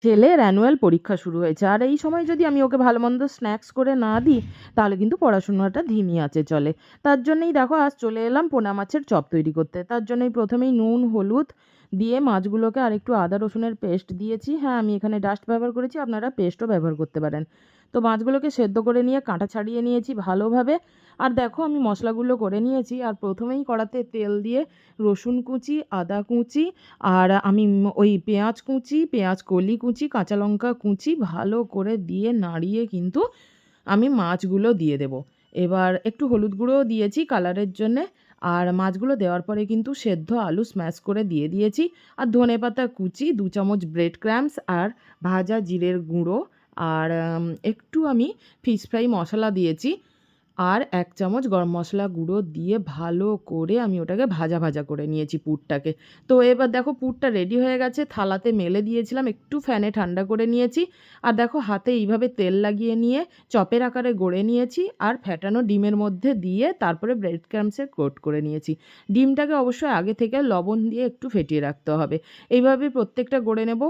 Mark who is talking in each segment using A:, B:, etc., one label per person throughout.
A: ছেলের অ্যানুয়াল পরীক্ষা শুরু হয়েছে, আর এই সময় যদি আমি ওকে ভালো মন্দ স্ন্যাক্স করে না দিই তাহলে কিন্তু পড়াশোনাটা ধিমি আছে চলে। তার জন্যই দেখো আজ চলে এলাম পোনা মাছের চপ তৈরি করতে। তার জন্যই প্রথমেই নুন হলুদ দিয়ে মাছগুলোকে আর একটু আদা রসুনের পেস্ট দিয়েছি। হ্যাঁ, আমি এখানে ডাস্ট ব্যবহার করেছি, আপনারা পেস্টও ব্যবহার করতে পারেন। তো মাছগুলোকে সেদ্ধ করে নিয়ে কাঁটা ছাড়িয়ে নিয়েছি ভালোভাবে। আর দেখো আমি মশলাগুলো করে নিয়েছি, আর প্রথমেই কড়াতে তেল দিয়ে রসুন কুচি, আদা কুচি, আর আমি ওই পেঁয়াজ কুচি, পেঁয়াজ কলি কুচি, কাঁচা লঙ্কা কুচি ভালো করে দিয়ে নাড়িয়ে কিন্তু আমি মাছগুলো দিয়ে দেবো। এবার একটু হলুদ গুঁড়োও দিয়েছি কালারের জন্যে। আর মাছগুলো দেওয়ার পরে কিন্তু সেদ্ধ আলু স্ম্যাশ করে দিয়ে দিয়েছি। আর ধনেপাতা কুচি, 2 চামচ ব্রেড ক্রাম্বস, আর ভাজা জিরের গুঁড়ো, আর একটু আমি ফিশ ফ্রাই মশলা দিয়েছি। আর 1 চামচ গরম মশলা গুঁড়ো দিয়ে ভালো করে আমি ওটাকে ভাজা ভাজা করে নিয়েছি পুরটাকে। তো এবার দেখো পুরটা রেডি হয়ে গেছে, থালাতে মেলে দিয়েছিলাম, একটু ফ্যানে ঠান্ডা করে নিয়েছি। আর দেখো হাতে এইভাবে তেল লাগিয়ে নিয়ে চপের আকারে গড়ে নিয়েছি, আর ফ্যাটানো ডিমের মধ্যে দিয়ে তারপরে ব্রেড ক্রাম্বসে কোট করে নিয়েছি। ডিমটাকে অবশ্যই আগে থেকে লবণ দিয়ে একটু ফেটিয়ে রাখতে হবে। এইভাবে প্রত্যেকটা গড়ে নেব।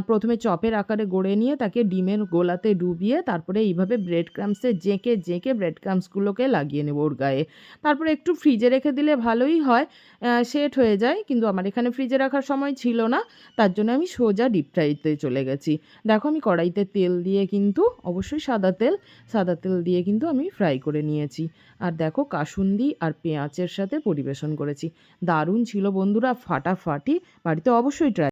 A: প্রথমে চপের আকারে গড়ে নিয়ে তাকে ডিমের গোলাতে ডুবিয়ে তারপরে এইভাবে ব্রেড ক্রাম্বসে জেঁকে জেঁকে ব্রেড ক্রাম্বসগুলোকে লাগিয়ে নেব ওর গায়ে। তারপরে একটু ফ্রিজে রেখে দিলে ভালোই হয়, সেট হয়ে যায়, কিন্তু আমার এখানে ফ্রিজে রাখার সময় ছিল না। তার জন্য আমি সোজা ডিপ ফ্রাইতে চলে গেছি। দেখো আমি কড়াইতে তেল দিয়ে কিন্তু অবশ্যই সাদা তেল দিয়ে কিন্তু আমি ফ্রাই করে নিয়েছি। আর দেখো কাসুন্দি আর পেঁয়াজের সাথে পরিবেশন করেছি। দারুণ ছিল বন্ধুরা, ফাটাফাটি। বাড়িতে অবশ্যই ট্রাই